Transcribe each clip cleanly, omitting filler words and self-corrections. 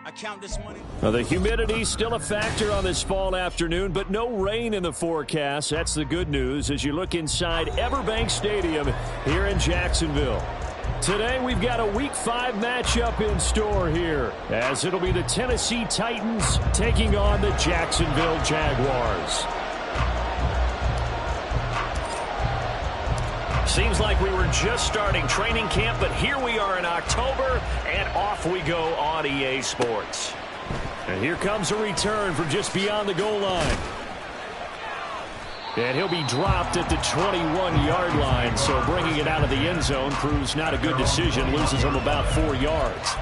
I count this money. Well, the humidity still a factor on this fall afternoon, but no rain in the forecast. That's the good news as you look inside Everbank Stadium here in Jacksonville. Today we've got a Week 5 matchup in store here, as it'll be the Tennessee Titans taking on the Jacksonville Jaguars. Seems like we were just starting training camp, but here we are in October, and off we go on EA Sports. And here comes a return from just beyond the goal line. And he'll be dropped at the 21-yard line, so bringing it out of the end zone proves not a good decision, loses him about 4 yards.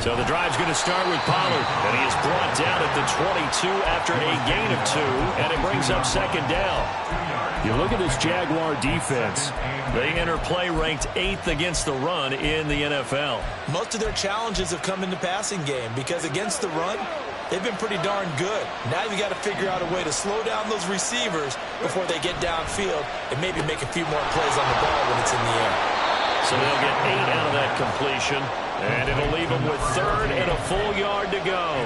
So the drive's going to start with Pollard, and he is brought down at the 22 after a gain of 2, and it brings up second down. You look at this Jaguar defense. They enter play ranked 8th against the run in the NFL. Most of their challenges have come in the passing game because against the run, they've been pretty darn good. Now you got to figure out a way to slow down those receivers before they get downfield and maybe make a few more plays on the ball when it's in the air. So they'll get 8 out of that completion, and it'll leave them with 3rd and a full yard to go.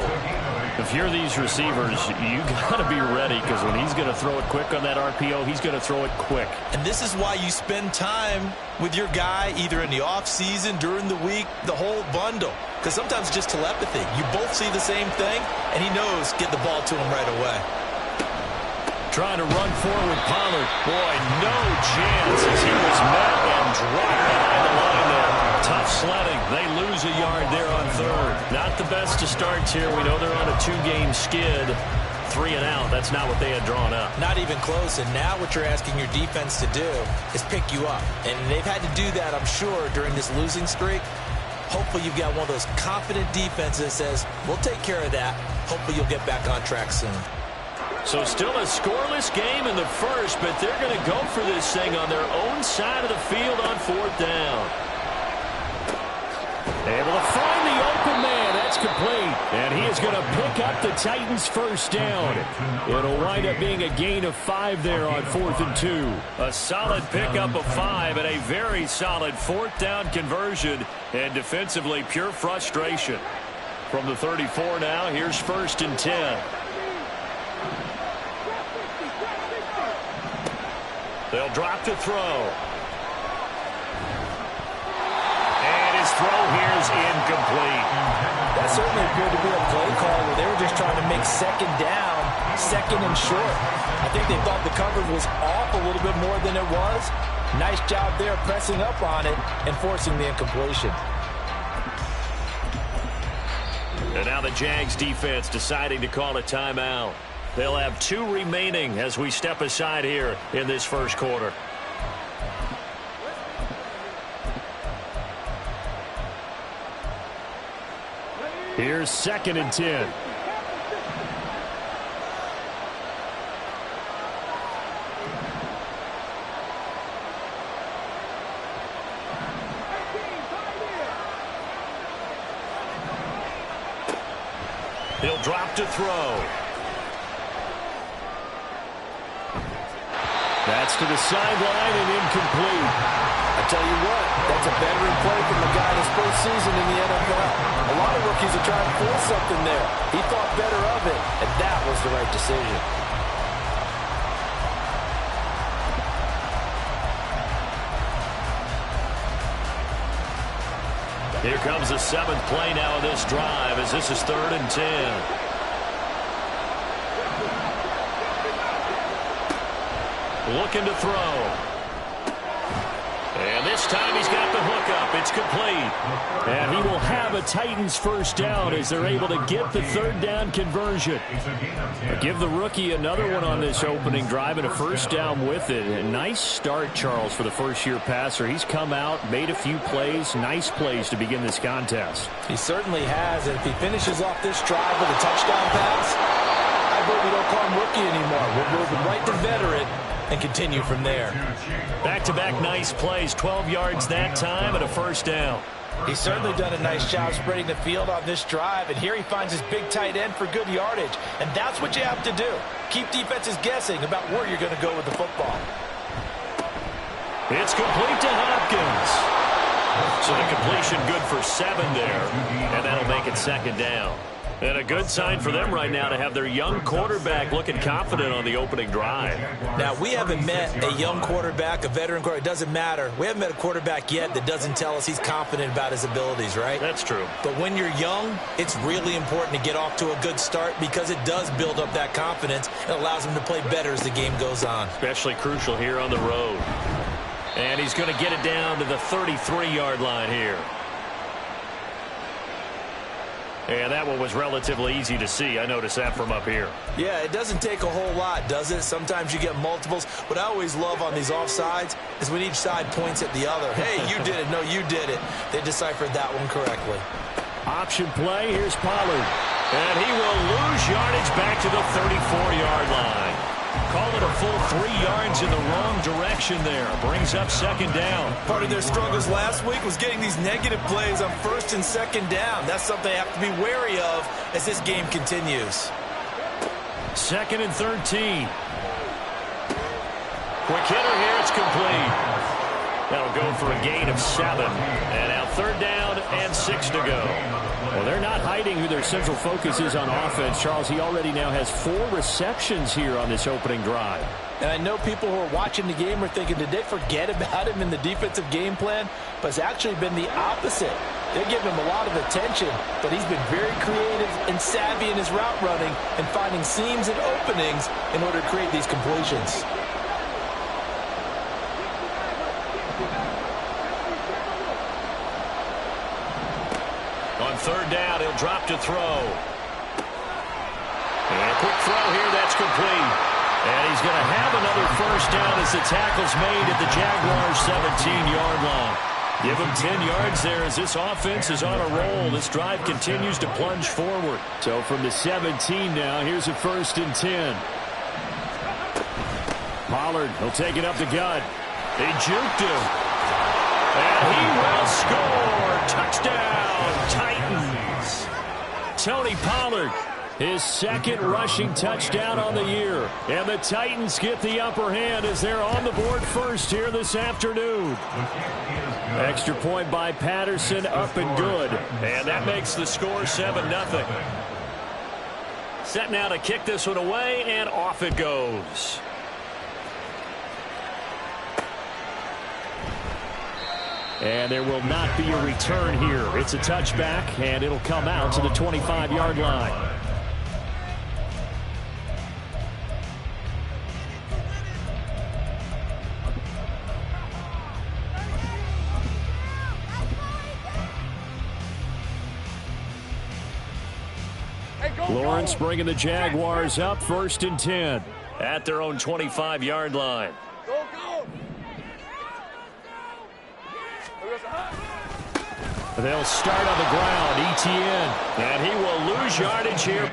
If you're these receivers, you got to be ready, because when he's going to throw it quick on that RPO, he's going to throw it quick. And this is why you spend time with your guy either in the offseason, during the week, the whole bundle. Because sometimes just telepathy. You both see the same thing, and he knows get the ball to him right away. Trying to run forward, Pollard. Boy, no chance as he was met and dropped behind the line there. Tough sledding. They lose a yard there on 3rd. Not the best of starts here. We know they're on a 2-game skid. 3 and out. That's not what they had drawn up. Not even close. And now what you're asking your defense to do is pick you up. And they've had to do that, I'm sure, during this losing streak. Hopefully you've got one of those confident defenses that says, we'll take care of that. Hopefully you'll get back on track soon. So still a scoreless game in the first, but they're going to go for this thing on their own side of the field on 4th down. Able to find the open man. That's complete. And he is going to pick up the Titans' first down. It'll wind up being a gain of 5 there on 4th and 2. A solid pickup of 5 and a very solid 4th down conversion. And defensively, pure frustration. From the 34 now, here's 1st and 10. They'll drop to throw. And his throw here is incomplete. That certainly appeared to be a play call where they were just trying to make 2nd down, 2nd and short. I think they thought the coverage was off a little bit more than it was. Nice job there pressing up on it and forcing the incompletion. And now the Jags defense deciding to call a timeout. They'll have 2 remaining as we step aside here in this first quarter. Here's 2nd and 10. He'll drop to throw. That's to the sideline and incomplete. I tell you what, that's a veteran play from the guy in his first season in the NFL. A lot of rookies are trying to force something there. He thought better of it, and that was the right decision. Here comes the 7th play now of this drive as this is 3rd and 10. Looking to throw. And this time he's got the hookup. It's complete. And he will have a Titans first down as they're able to get the third down conversion. Give the rookie another one on this opening drive and a first down with it. A nice start, Charles, for the first-year passer. He's come out, made a few plays, nice plays to begin this contest. He certainly has, and if he finishes off this drive with a touchdown pass, I vote we don't call him rookie anymore. We'll move him right to veteran and continue from there. Back-to-back nice plays, 12 yards that time and a first down. He's certainly done a nice job spreading the field on this drive, and here he finds his big tight end for good yardage, and that's what you have to do. Keep defenses guessing about where you're going to go with the football. It's complete to Hopkins. So the completion good for 7 there, and that'll make it second down. And a good sign for them right now to have their young quarterback looking confident on the opening drive. Now, we haven't met a young quarterback, a veteran quarterback. It doesn't matter. We haven't met a quarterback yet that doesn't tell us he's confident about his abilities, right? That's true. But when you're young, it's really important to get off to a good start because it does build up that confidence and allows him to play better as the game goes on. Especially crucial here on the road. And he's going to get it down to the 33-yard line here. And that one was relatively easy to see. I noticed that from up here. Yeah, it doesn't take a whole lot, does it? Sometimes you get multiples. What I always love on these offsides is when each side points at the other. Hey, you did it. No, you did it. They deciphered that one correctly. Option play. Here's Pollard. And he will lose yardage back to the 34-yard line. Call it a full 3 yards in the wrong direction there. Brings up second down. Part of their struggles last week was getting these negative plays on first and second down. That's something they have to be wary of as this game continues. 2nd and 13. Quick hitter here. It's complete. That'll go for a gain of 7. And now 3rd down and 6 to go. Well, they're not hiding who their central focus is on offense. Charles, he already now has 4 receptions here on this opening drive. And I know people who are watching the game are thinking, did they forget about him in the defensive game plan? But it's actually been the opposite. They're giving him a lot of attention, but he's been very creative and savvy in his route running and finding seams and openings in order to create these completions. On 3rd down, he'll drop to throw. And a quick throw here, that's complete. And he's going to have another first down as the tackle's made at the Jaguars' 17-yard line. Give him 10 yards there as this offense is on a roll. This drive continues to plunge forward. So from the 17 now, here's a 1st and 10. Pollard, he'll take it up the gut. They juked him. And he will score. Touchdown, Titans. Tony Pollard, his 2nd rushing touchdown on the year. And the Titans get the upper hand as they're on the board first here this afternoon. Extra point by Patterson, up and good. And that makes the score 7-0. Set now to kick this one away, and off it goes. And there will not be a return here. It's a touchback, and it'll come out to the 25-yard line. Lawrence bringing the Jaguars up 1st and 10 at their own 25-yard line. They'll start on the ground, Etienne, and he will lose yardage here.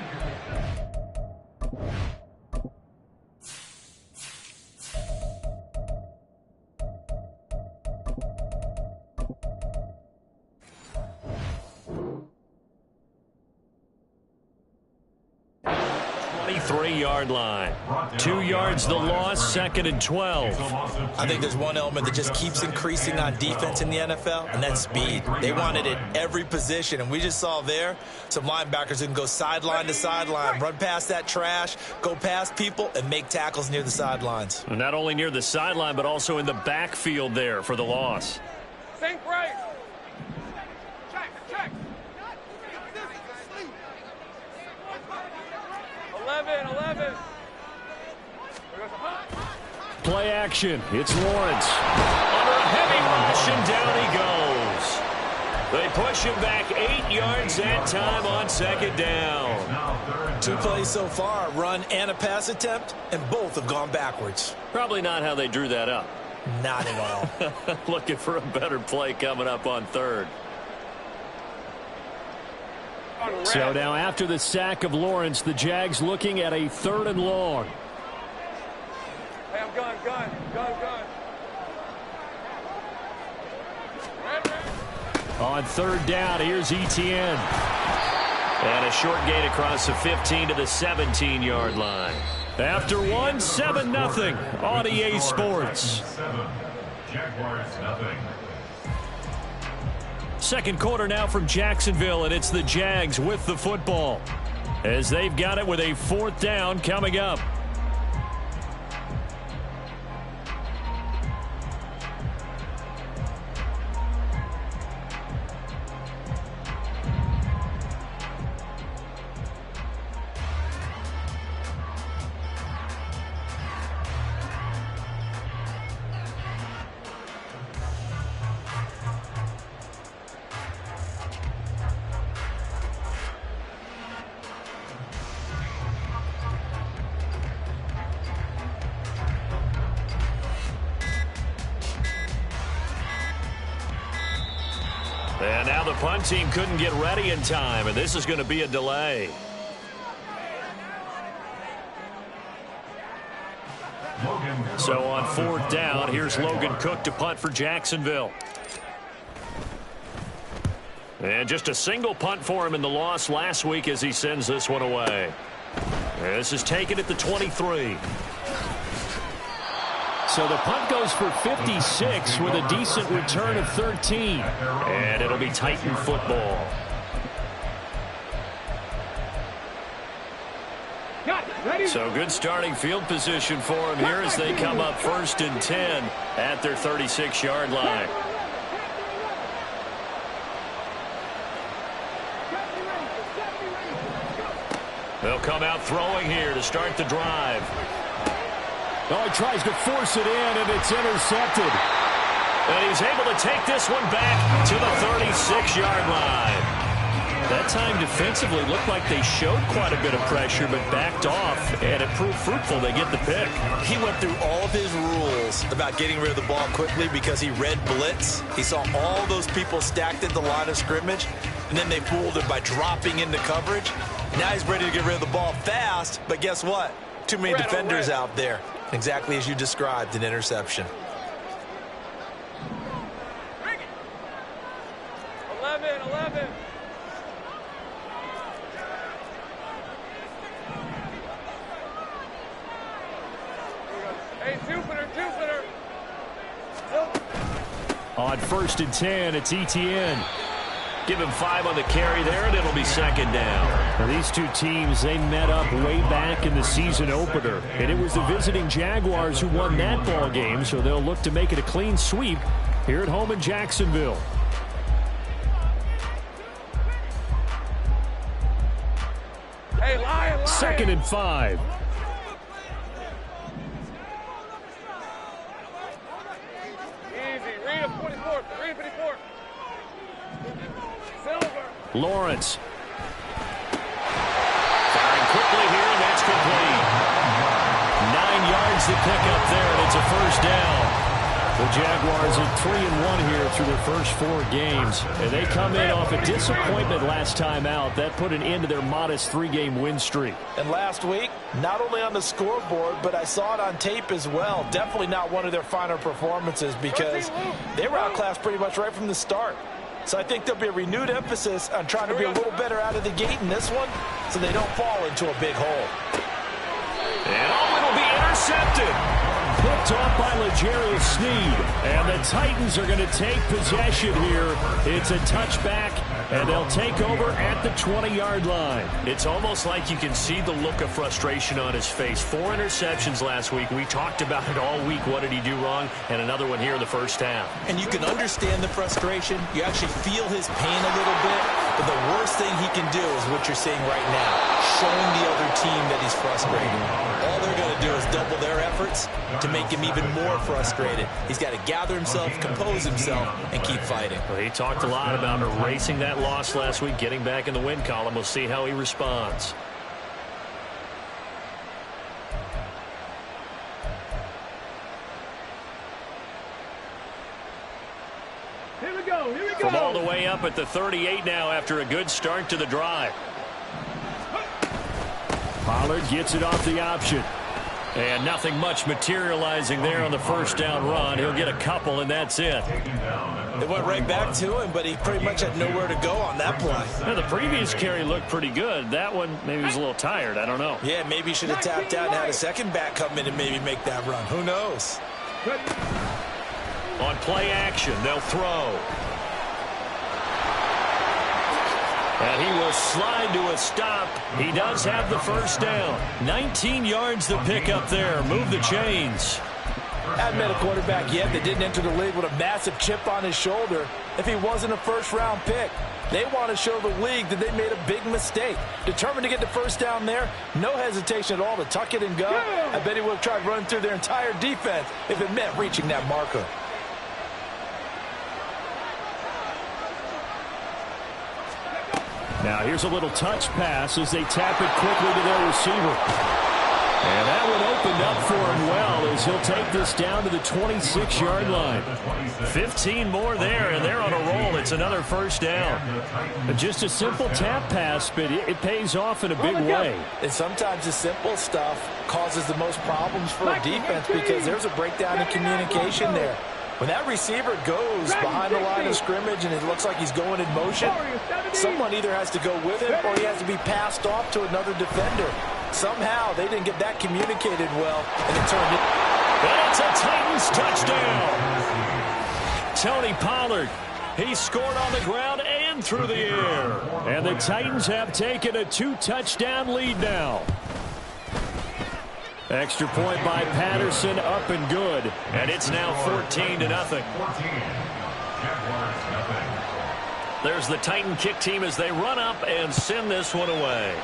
Yard line. 2 yards the loss, 2nd and 12. I think there's one element that just keeps increasing on defense in the NFL, and that's speed. They want it at every position, and we just saw there some linebackers who can go sideline to sideline, run past that trash, go past people, and make tackles near the sidelines. And not only near the sideline, but also in the backfield there for the loss. Think right. 11. Play action. It's Lawrence. Under a heavy rush, and down he goes. They push him back 8 yards that time on second down. 2 plays so far, run and a pass attempt, and both have gone backwards. Probably not how they drew that up. Not at all. Looking for a better play coming up on third. So now after the sack of Lawrence, the Jags looking at a 3rd and long. Hey, I'm gun. On 3rd down, here's Etienne. And a short gain across the 15 to the 17-yard line. After one, 7-0 on EA Sports. Jaguars nothing. Second quarter now from Jacksonville, and it's the Jags with the football as they've got it with a 4th down coming up. And now the punt team couldn't get ready in time, and this is going to be a delay. So on 4th down, here's Logan Cook to punt for Jacksonville. And just a single punt for him in the loss last week as he sends this one away. This is taken at the 23. So the punt goes for 56 with a decent return of 13. And it'll be Titan football. So good starting field position for him here as they come up 1st and 10 at their 36-yard line. They'll come out throwing here to start the drive. Oh, he tries to force it in, and it's intercepted. And he's able to take this one back to the 36-yard line. That time defensively looked like they showed quite a bit of pressure but backed off, and it proved fruitful. They get the pick. He went through all of his rules about getting rid of the ball quickly because he read blitz. He saw all those people stacked at the line of scrimmage, and then they fooled him by dropping into coverage. Now he's ready to get rid of the ball fast, but guess what? Too many defenders out there. Exactly as you described, an interception. 11. Hey, two-footer. On 1st and 10, it's Etienne. Give him 5 on the carry there, and it'll be 2nd down. Now, these two teams, they met up way back in the season opener, and it was the visiting Jaguars who won that ball game, so they'll look to make it a clean sweep here at home in Jacksonville. Hey, Lion. 2nd and 5. Easy. Read him, 24. Silver. Lawrence. Firing quickly here, and that's complete. 9 yards to pick up there, and it's a 1st down. The Jaguars at 3-1 here through their first 4 games. And they come in off a disappointment last time out. That put an end to their modest 3-game win streak. And last week, not only on the scoreboard, but I saw it on tape as well. Definitely not one of their finer performances because they were outclassed pretty much right from the start. So I think there'll be a renewed emphasis on trying to be a little better out of the gate in this one so they don't fall into a big hole. And it'll be intercepted. Picked off by L'Jarius Sneed. And the Titans are going to take possession here. It's a touchback And they'll take over at the 20-yard line. It's almost like you can see the look of frustration on his face. 4 interceptions last week. We talked about it all week. What did he do wrong? And another one here in the first half. And you can understand the frustration. You actually feel his pain a little bit. But the worst thing he can do is what you're seeing right now, showing the other team that he's frustrated. All they're going to do is double their efforts to make him even more frustrated. He's got to gather himself, compose himself, and keep fighting. Well, he talked a lot about erasing that loss last week, getting back in the win column. We'll see how he responds. Here we go. Here we go. From all the way up at the 38 now after a good start to the drive. Pollard gets it off the option. And nothing much materializing there on the first down run. He'll get a couple, and that's it. It went right back to him, but he pretty much had nowhere to go on that play. Now, the previous carry looked pretty good. That one, maybe he was a little tired. I don't know. Yeah, maybe he should have tapped out and had a second back come in and maybe make that run. Who knows? On play action, they'll throw. And he will slide to a stop. He does have the first down. 19 yards to pick up there. Move the chains. Hadn't met a quarterback yet that didn't enter the league with a massive chip on his shoulder if he wasn't a first-round pick. They want to show the league that they made a big mistake. Determined to get the first down there, no hesitation at all to tuck it and go. I bet he would have tried running through their entire defense if it meant reaching that marker. Now here's a little touch pass as they tap it quickly to their receiver. And that one opened up for him well as he'll take this down to the 26-yard line. 15 more there, and they're on a roll. It's another first down. Just a simple tap pass, but it pays off in a big way. And sometimes the simple stuff causes the most problems for a defense because there's a breakdown in communication there. When that receiver goes behind the line of scrimmage and it looks like he's going in motion, someone either has to go with him or he has to be passed off to another defender. Somehow they didn't get that communicated well, and it turned it. And it's a Titans touchdown. Tony Pollard, he scored on the ground and through the air. And the Titans have taken a 2-touchdown lead now. Extra point by Patterson, up and good. And it's now 14-0. There's the Titan kick team as they run up and send this one away.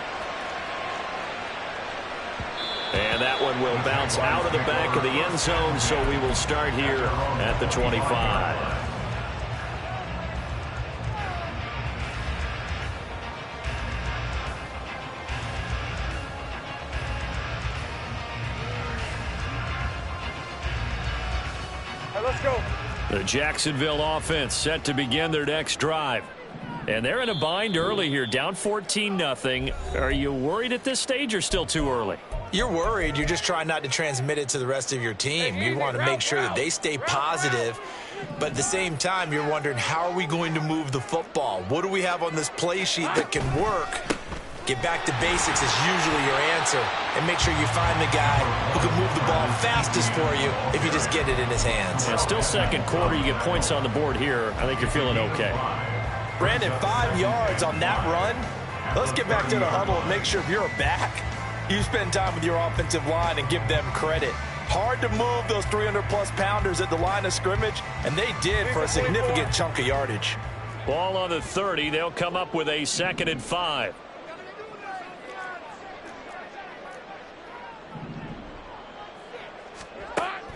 And that one will bounce out of the back of the end zone, so we will start here at the 25. Let's go. The Jacksonville offense set to begin their next drive. And they're in a bind early here, down 14-0. Are you worried at this stage or still too early? You're worried. You're just trying not to transmit it to the rest of your team. You want to make sure that they stay positive. But at the same time, you're wondering, how are we going to move the football? What do we have on this play sheet that can work? Get back to basics is usually your answer. And make sure you find the guy who can move the ball fastest for you if you just get it in his hands. Yeah, still second quarter. You get points on the board here. I think you're feeling okay. Brandon, 5 yards on that run. Let's get back to the huddle and make sure if you're back, you spend time with your offensive line and give them credit. Hard to move those 300-plus pounders at the line of scrimmage, and they did for a significant chunk of yardage. Ball on the 30. They'll come up with a 2nd and 5.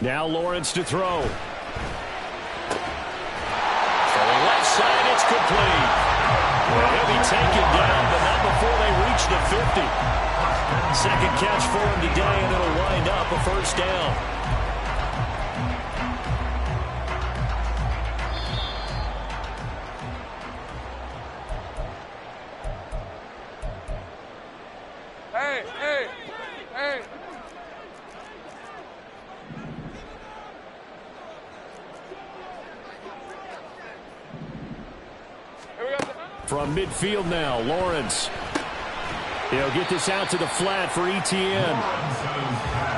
Now Lawrence to throw. From the left side, it's complete. Well, he'll be taken down, but not before they reach the 50. Second catch for him today, and it'll wind up a first down. Hey, hey, hey. Here we go. From midfield now, Lawrence. He'll get this out to the flat for Etienne.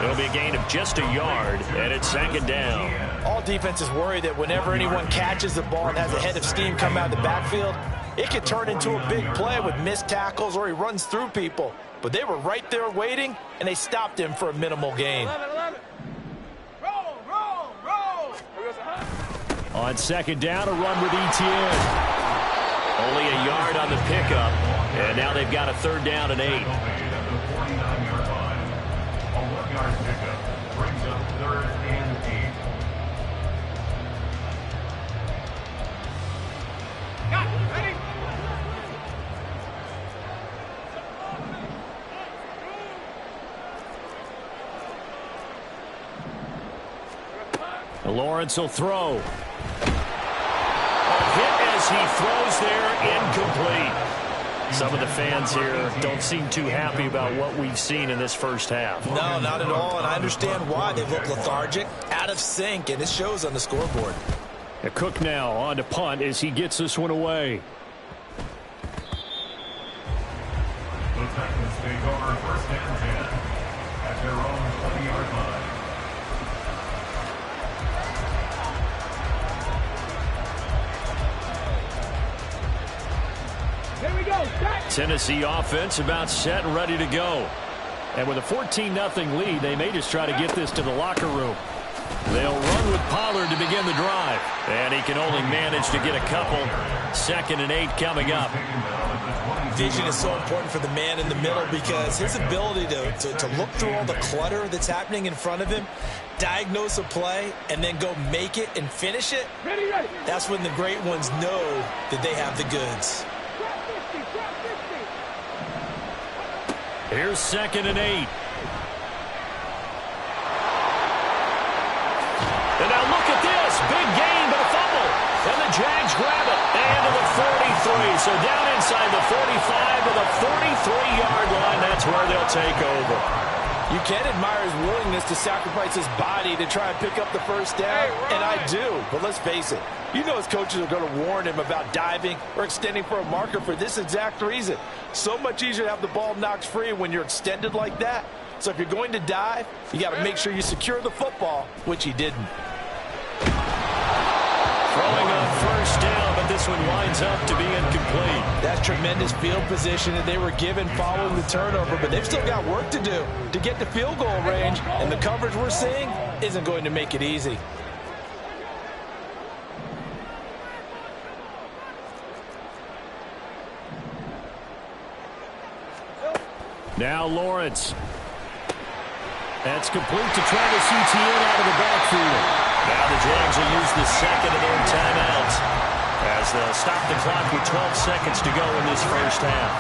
It'll be a gain of just a yard, and it's 2nd down. All defenses worry that whenever anyone catches the ball and has a head of steam come out of the backfield, It could turn into a big play with missed tackles or he runs through people. But they were right there waiting, and they stopped him for a minimal gain. 11. Roll. On second down, a run with ETN. Only a yard on the pickup, and now they've got a third down and 8. At the 49-yard line. A 1-yard pickup brings up third and 8. Ready? Lawrence will throw. A hit as he throws there, incomplete. Some of the fans here don't seem too happy about what we've seen in this first half. No, not at all, and I understand why. They look lethargic, out of sync, and it shows on the scoreboard. Cook now on to punt as he gets this one away. The Titans take over first and 10 at their own 20-yard line. Here we go. Set. Tennessee offense about set and ready to go. And with a 14-0 lead, they may just try to get this to the locker room. They'll run with Pollard to begin the drive. And he can only manage to get a couple. 2nd and 8 coming up. Vision is so important for the man in the middle because his ability to look through all the clutter that's happening in front of him, diagnose a play, and then go make it and finish it, Ready. that's when the great ones know that they have the goods. Here's 2nd and 8. And now look at this. Big gain, but a fumble. And the Jags grab it. And to the 43. So down inside the 45 to the 43-yard line. That's where they'll take over. You can admire his willingness to sacrifice his body to try and pick up the first down, and I do. But let's face it, you know his coaches are going to warn him about diving or extending for a marker for this exact reason. So much easier to have the ball knocked free when you're extended like that. So if you're going to dive, you got to make sure you secure the football, which he didn't. Throwing on first down, but this one winds up to be incomplete. That's tremendous field position that they were given following the turnover, but they've still got work to do to get to field goal range, and the coverage we're seeing isn't going to make it easy. Now Lawrence. That's complete to Travis Etienne out of the backfield. Now the Jags will use the second of their timeouts as they'll stop the clock with 12 seconds to go in this first half.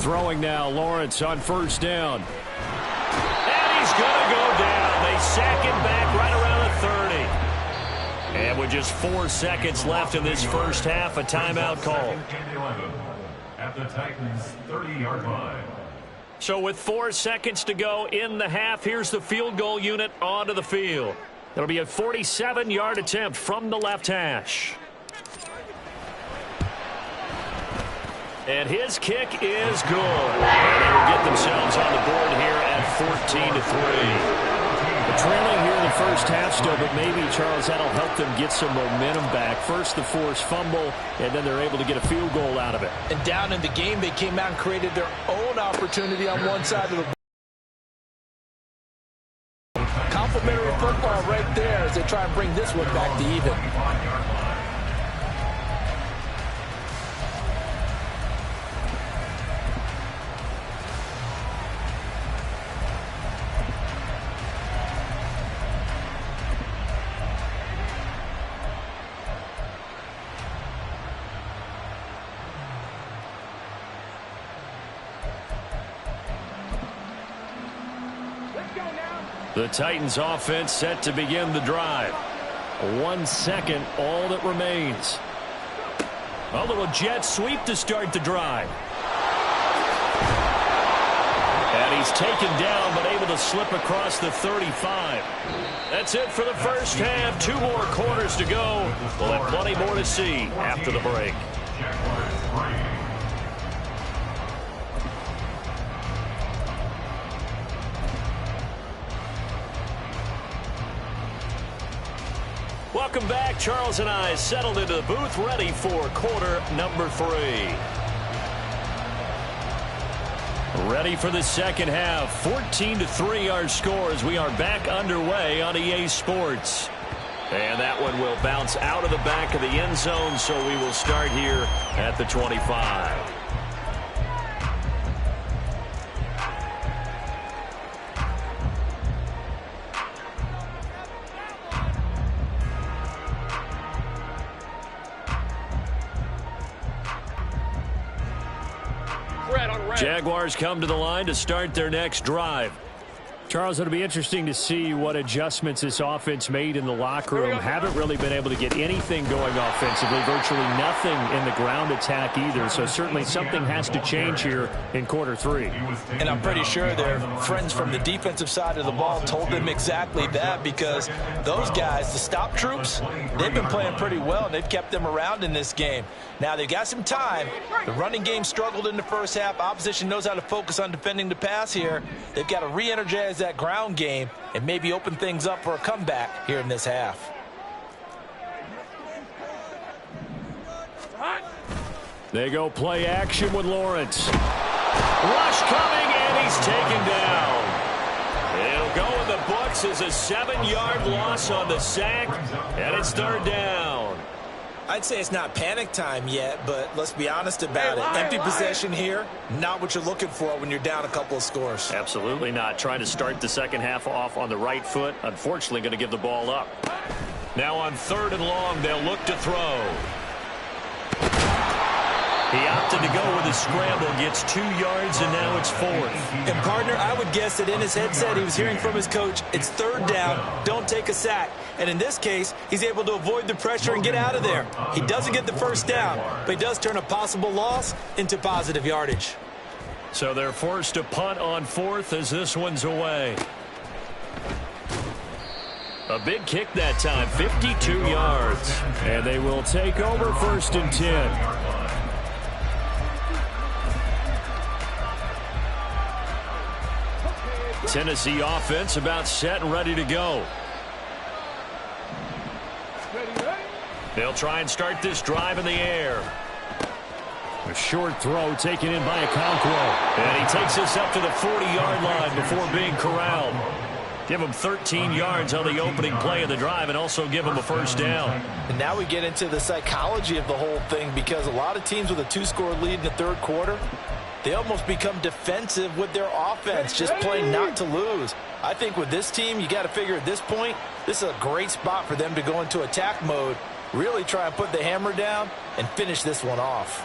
Throwing now, Lawrence on first down. And he's going to go down. They sack him back right around the 30. And with just 4 seconds left in this first half, a timeout call. At the Titans' 30-yard line. So with 4 seconds to go in the half, here's the field goal unit onto the field. It'll be a 47-yard attempt from the left hash. And his kick is good. And they will get themselves on the board here at 14-3. Trailing here in the first half still, but maybe, Charles, that'll help them get some momentum back. First the forced fumble, and then they're able to get a field goal out of it. And down in the game, they came out and created their own opportunity on one side of the ball. Complimentary football right there as they try and bring this one back to even. The Titans offense set to begin the drive. 1 second, all that remains. A little jet sweep to start the drive. And he's taken down, but able to slip across the 35. That's it for the first half. 2 more quarters to go. We'll have plenty more to see after the break. Welcome back. Charles and I settled into the booth, ready for quarter number 3. Ready for the second half. 14-3 our score as we are back underway on EA Sports. And that one will bounce out of the back of the end zone, so we will start here at the 25. Jaguars come to the line to start their next drive. Charles, it'll be interesting to see what adjustments this offense made in the locker room. Haven't really been able to get anything going offensively, virtually nothing in the ground attack either. So certainly something has to change here in quarter 3. And I'm pretty sure their friends from the defensive side of the ball told them exactly that, because those guys, the stop troops, they've been playing pretty well, and they've kept them around in this game. Now, they've got some time. The running game struggled in the first half. Opposition knows how to focus on defending the pass here. They've got to re-energize that ground game and maybe open things up for a comeback here in this half. They go play action with Lawrence. Rush coming, and he's taken down. It'll go in the books as a 7-yard loss on the sack, and it's third down. I'd say it's not panic time yet, but let's be honest about it. Empty possession here, not what you're looking for when you're down a couple of scores. Absolutely not. Trying to start the second half off on the right foot. Unfortunately, going to give the ball up. Now on 3rd and long, they'll look to throw. He opted to go with a scramble, gets 2 yards, and now it's 4th. And, partner, I would guess that in his headset he was hearing from his coach, it's 3rd down, don't take a sack. And in this case, he's able to avoid the pressure and get out of there. He doesn't get the first down, but he does turn a possible loss into positive yardage. So they're forced to punt on 4th as this one's away. A big kick that time, 52 yards. And they will take over 1st and 10. Tennessee offense about set and ready to go. They'll try and start this drive in the air. A short throw taken in by Okonkwo. And he takes this up to the 40-yard line before being corralled. Give him 13 yards on the opening play of the drive and also give him a first down. And now we get into the psychology of the whole thing, because a lot of teams with a 2-score lead in the 3rd quarter, they almost become defensive with their offense, just playing not to lose. I think with this team, you got to figure at this point, this is a great spot for them to go into attack mode, really try and put the hammer down and finish this one off.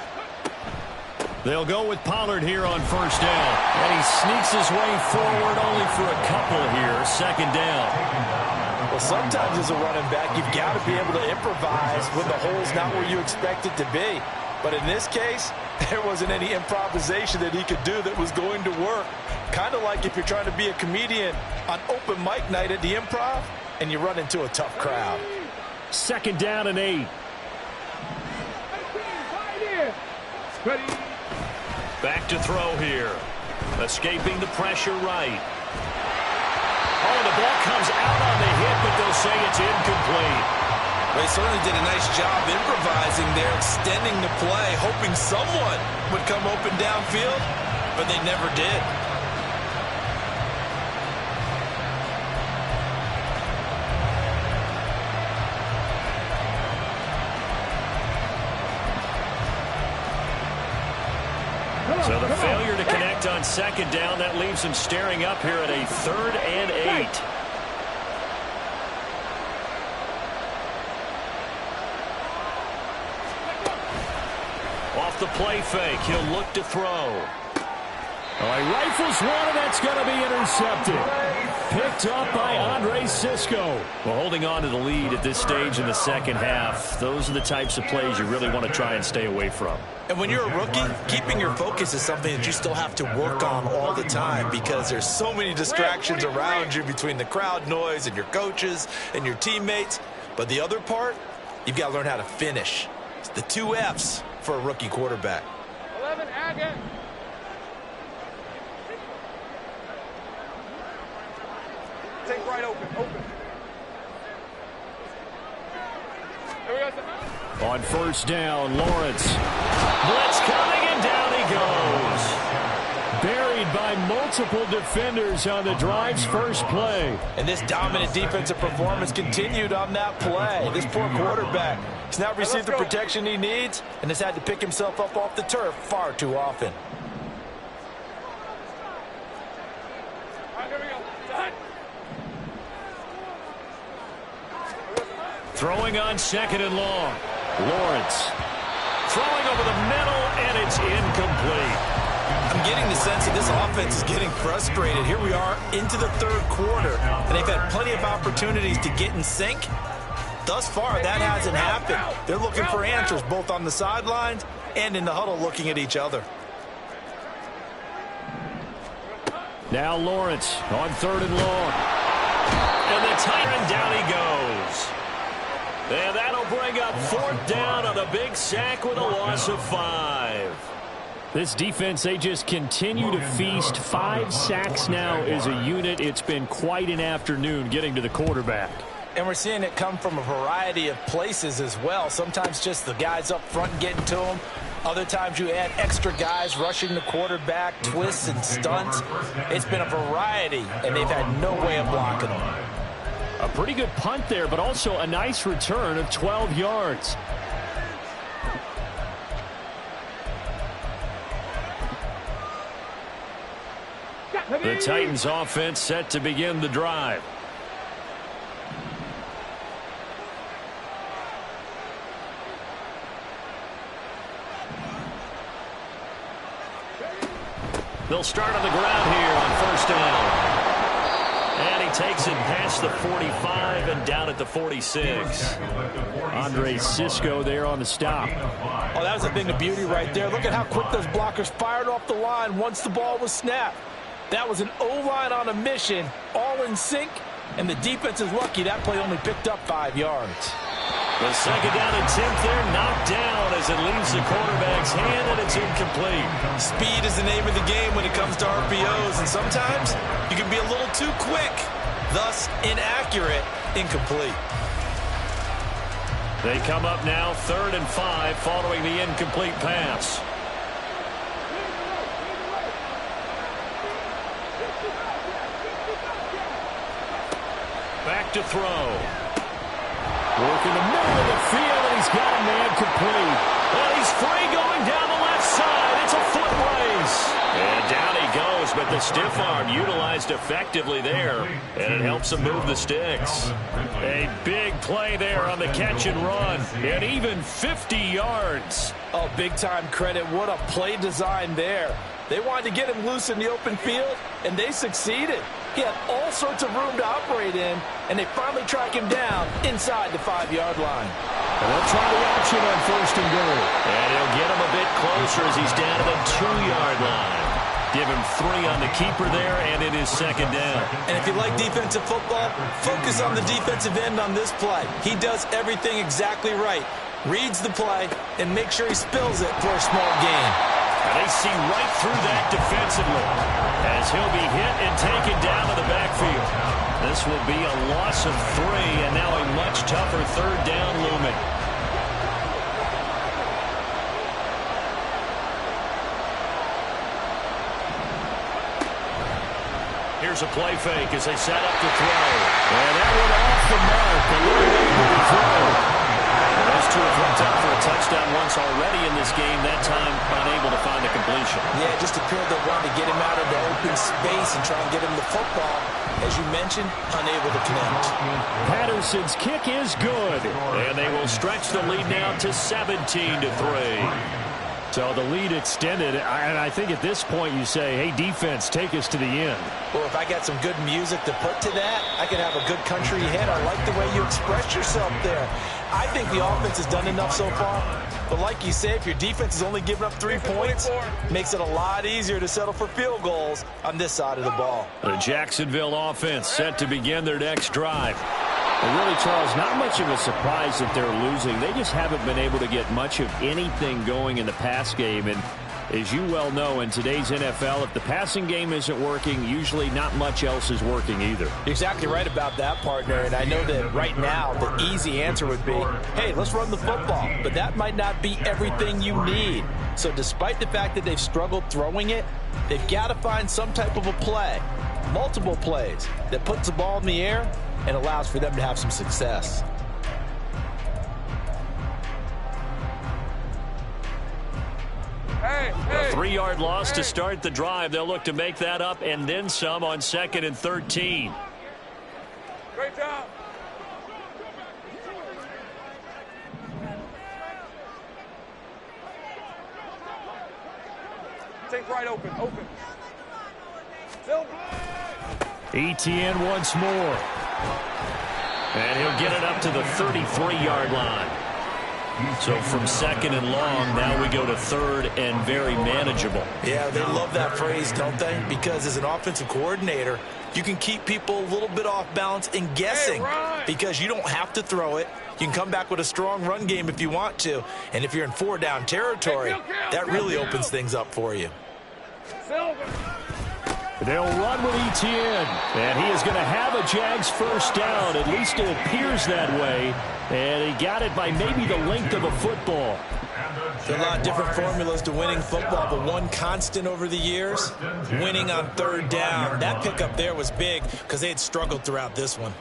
They'll go with Pollard here on 1st down. And he sneaks his way forward only for a couple here. 2nd down. Well, sometimes as a running back, you've got to be able to improvise when the hole's not where you expect it to be. But in this case, there wasn't any improvisation that he could do that was going to work. Kind of like if you're trying to be a comedian on open mic night at the Improv and you run into a tough crowd. 2nd down and 8. Back to throw here. Escaping the pressure right. Oh, the ball comes out on the hit, but they'll say it's incomplete. They certainly did a nice job improvising there, extending the play, hoping someone would come open downfield, but they never did. So the failure to connect on 2nd down, that leaves him staring up here at a 3rd and 8. Off the play fake, he'll look to throw. Oh, he rifles one, and that's going to be intercepted. Picked up by Andre Sisco. Well, holding on to the lead at this stage in the second half, those are the types of plays you really want to try and stay away from. And when you're a rookie, keeping your focus is something that you still have to work on all the time, because there's so many distractions around you between the crowd noise and your coaches and your teammates. But the other part, you've got to learn how to finish. It's the 2 F's for a rookie quarterback. 11, Agate. Take right open. On first down, Lawrence. Blitz coming, and down he goes. Buried by multiple defenders on the drive's first play. And this dominant defensive performance continued on that play. This poor quarterback has not received the protection he needs and has had to pick himself up off the turf far too often. Throwing on second and long. Lawrence throwing over the middle, and it's incomplete. I'm getting the sense that this offense is getting frustrated. Here we are into the third quarter, and they've had plenty of opportunities to get in sync. Thus far, that hasn't happened. They're looking for answers both on the sidelines and in the huddle looking at each other. Now Lawrence on third and long. And the tight end, down he goes. And that'll bring up fourth down on a big sack with a loss of 5. This defense, they just continue to feast. 5 sacks now as a unit. It's been quite an afternoon getting to the quarterback. And we're seeing it come from a variety of places as well. Sometimes just the guys up front getting to him. Other times you add extra guys rushing the quarterback, twists and stunts. It's been a variety, and they've had no way of blocking them. A pretty good punt there, but also a nice return of 12 yards. The Titans offense set to begin the drive. They'll start on the ground here on first down. And he takes it past the 45 and down at the 46. Andre Cisco there on the stop. Oh, that was a thing of beauty right there. Look at how quick those blockers fired off the line once the ball was snapped. That was an O-line on a mission, all in sync, and the defense is lucky that play only picked up 5 yards. The second down attempt there knocked down as it leaves the quarterback's hand, and it's incomplete. Speed is the name of the game when it comes to RPOs, and sometimes you can be a little too quick, thus inaccurate, incomplete. They come up now 3rd and 5 following the incomplete pass. Back to throw. Working the middle of the field, and he's got a man complete. And he's free going down the left side. It's a foot race. And down he goes, but the stiff arm utilized effectively there, and it helps him move the sticks. A big play there on the catch and run, and even 50 yards. Oh, big-time credit. What a play design there. They wanted to get him loose in the open field, and they succeeded. He had all sorts of room to operate in, and they finally track him down inside the 5-yard line. And they'll try the option on first and goal. And he'll get him a bit closer as he's down to the 2-yard line. Give him 3 on the keeper there, and it is second down. And if you like defensive football, focus on the defensive end on this play. He does everything exactly right. Reads the play and makes sure he spills it for a small gain. And they see right through that defensively as he'll be hit and taken down to the backfield. This will be a loss of 3, and now a much tougher 3rd down looming. Here's a play fake as they set up to throw. And that went off the mark. A little bit of a throw. Those two have hooked up for a touchdown once already in this game, that time unable to find a completion. Yeah, it just appeared they wanted to get him out into open space and try and get him the football. As you mentioned, unable to connect. Patterson's kick is good. And they will stretch the lead now to 17-3. So the lead extended, and I think at this point you say, hey, defense, take us to the end. Well, if I got some good music to put to that, I could have a good country hit. I like the way you express yourself there. I think the offense has done enough so far. But like you say, if your defense is only giving up 3 points, makes it a lot easier to settle for field goals on this side of the ball. The Jacksonville offense set to begin their next drive. And really, Charles, not much of a surprise that they're losing. They just haven't been able to get much of anything going in the pass game. And as you well know, in today's NFL, if the passing game isn't working, usually not much else is working either. You're exactly right about that, partner. And I know that right now the easy answer would be, hey, let's run the football. But that might not be everything you need. So despite the fact that they've struggled throwing it, they've got to find some type of a play, multiple plays, that puts the ball in the air and allows for them to have some success. A 3-yard loss to start the drive. They'll look to make that up and then some on 2nd and 13. Great job. Take right open. Etienne once more. And he'll get it up to the 33-yard line. So from 2nd and long, now we go to 3rd and very manageable. Yeah, they love that phrase, don't they? Because as an offensive coordinator, you can keep people a little bit off balance and guessing because you don't have to throw it. You can come back with a strong run game if you want to. And if you're in 4-down territory, that really opens things up for you. They'll run with Etienne, and he is going to have a Jags first down. At least it appears that way. And he got it by maybe the length of a football. There are a lot of different formulas to winning football, but one constant over the years, winning on 3rd down. That pickup there was big because they had struggled throughout this one.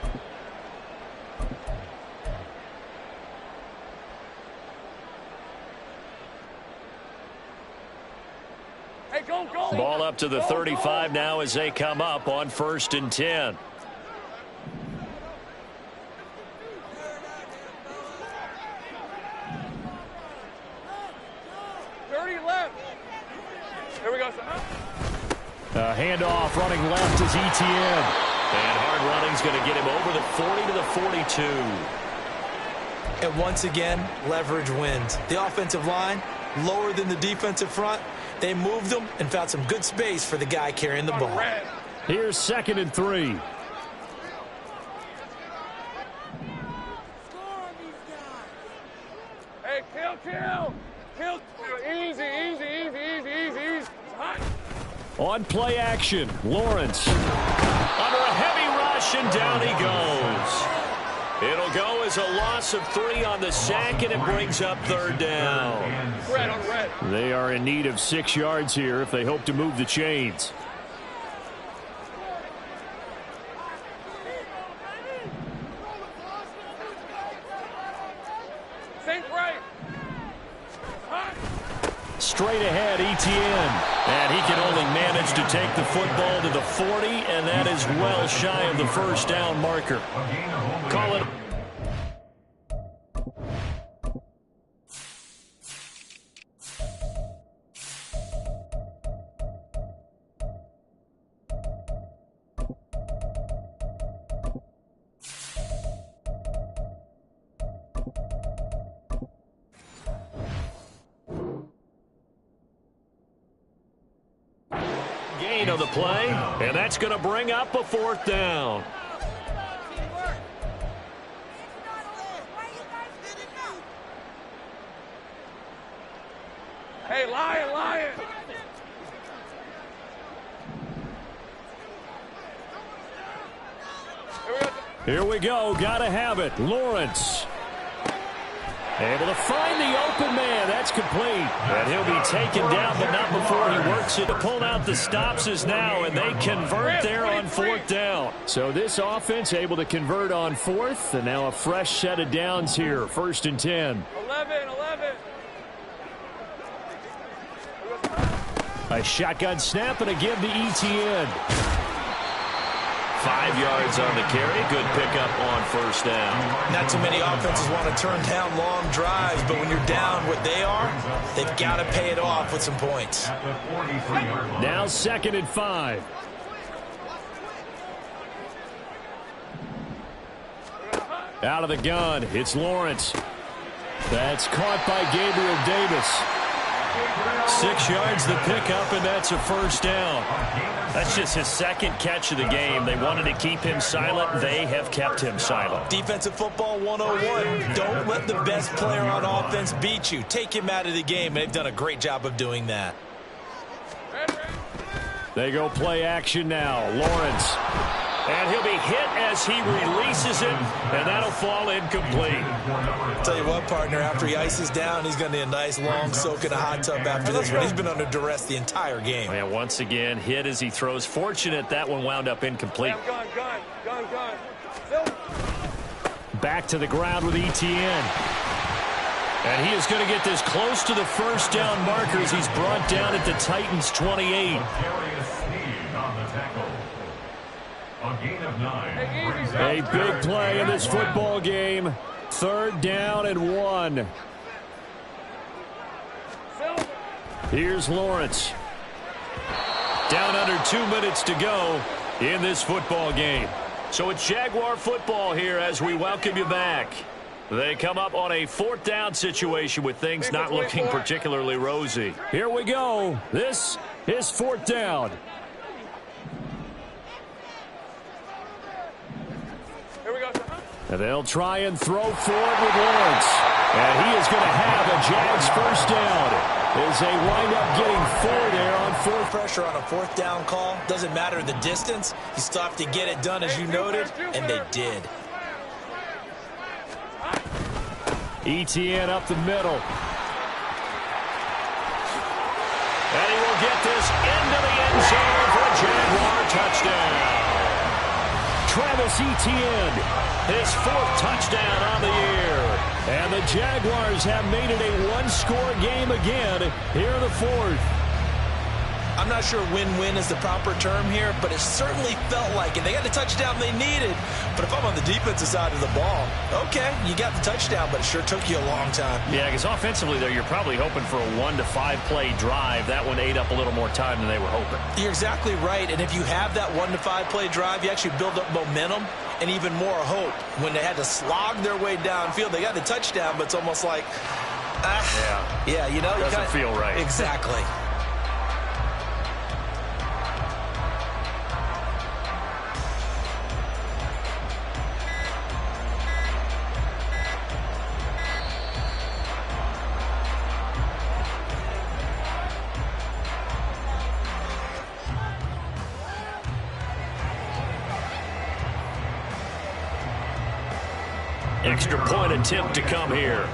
Ball up to the 35 now as they come up on 1st and 10. Here we go, Handoff running left is Etienne. And hard running's going to get him over the 40 to the 42. And once again, leverage wins. The offensive line, lower than the defensive front. They moved them and found some good space for the guy carrying the ball. Here's 2nd and 3. Hey, kill. Easy. On play action, Lawrence. Under a heavy rush, and down he goes. It'll go as a loss of 3 on the sack, and it brings up 3rd down. Red. They are in need of 6 yards here if they hope to move the chains. Straight ahead, Etienne. And he can only manage to take the football to the 40, and that is well shy of the first down marker. Call it. Gain of the play, and that's going to bring up a 4th down. Hey, Lion. Here we go. Got to have it. Lawrence. Able to find the open man. That's complete. And he'll be taken down, but not before he works it. To pull out the stops is now, and they convert there on 4th down. So this offense able to convert on 4th, and now a fresh set of downs here. 1st and 10. 11. A shotgun snap and a give to Etienne. 5 yards on the carry. Good pickup on 1st down. Not too many offenses want to turn down long drives, but when you're down what they are, they've got to pay it off with some points. Now 2nd and 5. Out of the gun, it's Lawrence. That's caught by Gabriel Davis. 6 yards the pickup, and that's a 1st down. That's just his 2nd catch of the game. They wanted to keep him silent. They have kept him silent. Defensive football 101. Don't let the best player on offense beat you. Take him out of the game, and they've done a great job of doing that. They go play action now. Lawrence. And he'll be hit as he releases it, and that'll fall incomplete. Tell you what, partner, after he ices down, he's going to need a nice long soak in a hot tub after this one. He's been under duress the entire game. And once again, hit as he throws. Fortunate that one wound up incomplete. Gun. Back to the ground with Etienne. And he is going to get this close to the first down markers. He's brought down at the Titans' 28. A big play in this football game. 3rd down and 1. Here's Lawrence. Down under 2 minutes to go in this football game. So it's Jaguar football here as we welcome you back. They come up on a 4th down situation with things not looking particularly rosy. Here we go. This is 4th down. And they'll try and throw forward with Lawrence. And he is going to have a Jags first down as they wind up getting 4 there on 4th. Pressure on a 4th down call. Doesn't matter the distance. You still have to get it done as you noted, and they did. Etienne up the middle. And he will get this into the end zone for a Jaguar touchdown. Travis Etienne, his 4th touchdown on the year. And the Jaguars have made it a 1-score game again here in the 4th. I'm not sure win-win is the proper term here, but it certainly felt like it. They got the touchdown they needed. But if I'm on the defensive side of the ball, okay, you got the touchdown, but it sure took you a long time. Yeah, because offensively there, you're probably hoping for a 1 to 5 play drive. That one ate up a little more time than they were hoping. You're exactly right, and if you have that 1 to 5 play drive, you actually build up momentum and even more hope. When they had to slog their way downfield, they got the touchdown, but it's almost like, yeah, you know, doesn't feel right. Exactly. Extra point attempt to come here.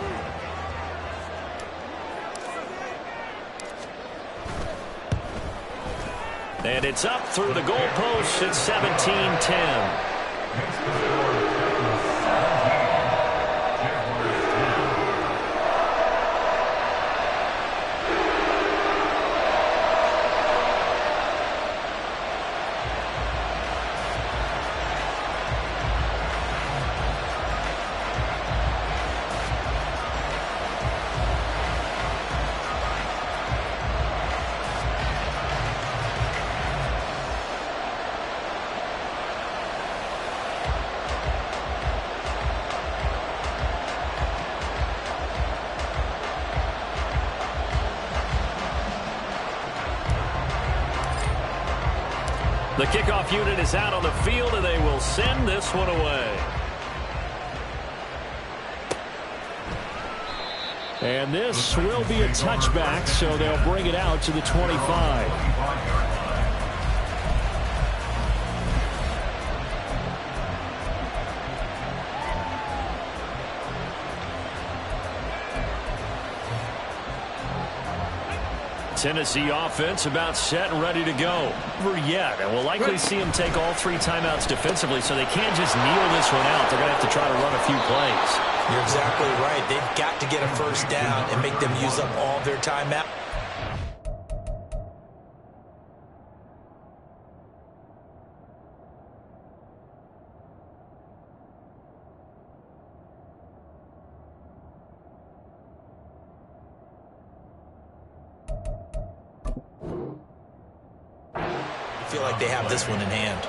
And it's up through the goalpost at 17-10. The kickoff unit is out on the field, and they will send this one away. And this will be a touchback, so they'll bring it out to the 25. Tennessee offense about set and ready to go. Yet, and we'll likely see them take all 3 timeouts defensively, so they can't just kneel this one out. They're going to have to try to run a few plays. You're exactly right. They've got to get a first down and make them use up all their timeout. Feel like they have this one in hand.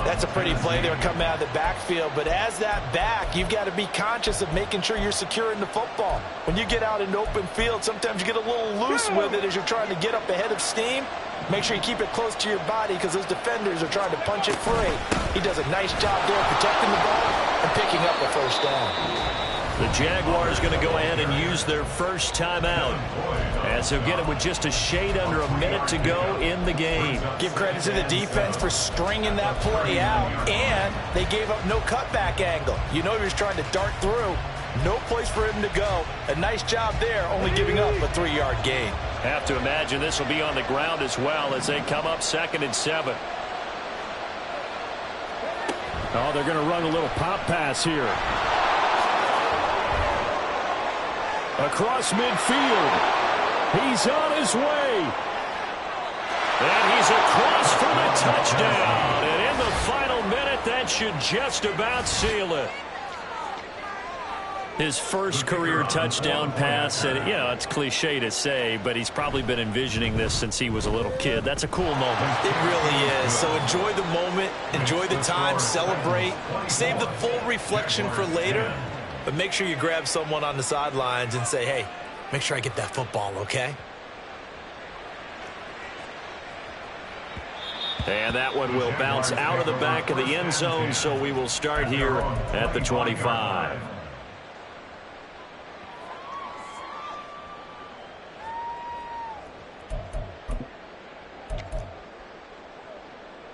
That's a pretty play there coming out of the backfield, but as that back, you've got to be conscious of making sure you're securing the football. When you get out in open field, sometimes you get a little loose with it as you're trying to get up ahead of steam. Make sure you keep it close to your body because those defenders are trying to punch it free. He does a nice job there protecting the ball and picking up a first down. The Jaguars going to go ahead and use their first timeout As he'll get it with just a shade under a minute to go in the game. Give credit to the defense for stringing that play out, and they gave up no cutback angle. You know he was trying to dart through. No place for him to go. A nice job there, only giving up a 3-yard gain. Have to imagine this will be on the ground as well as they come up 2nd and 7. Oh, they're going to run a little pop pass here. Across midfield. He's on his way. And he's across for the touchdown. And in the final minute, that should just about seal it. His first career touchdown pass, and you know, it's cliche to say, but he's probably been envisioning this since he was a little kid. That's a cool moment. It really is. So enjoy the moment, enjoy the time, celebrate, save the full reflection for later, but make sure you grab someone on the sidelines and say, hey, make sure I get that football, okay? And that one will bounce out of the back of the end zone, so we will start here at the 25.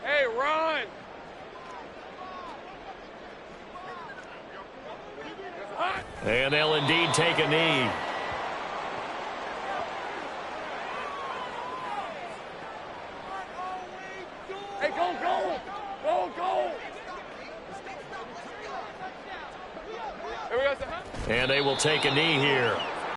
Hey, run! And they'll indeed take a knee. Hey, go, go! Go, go! Here we go. And they will take a knee here.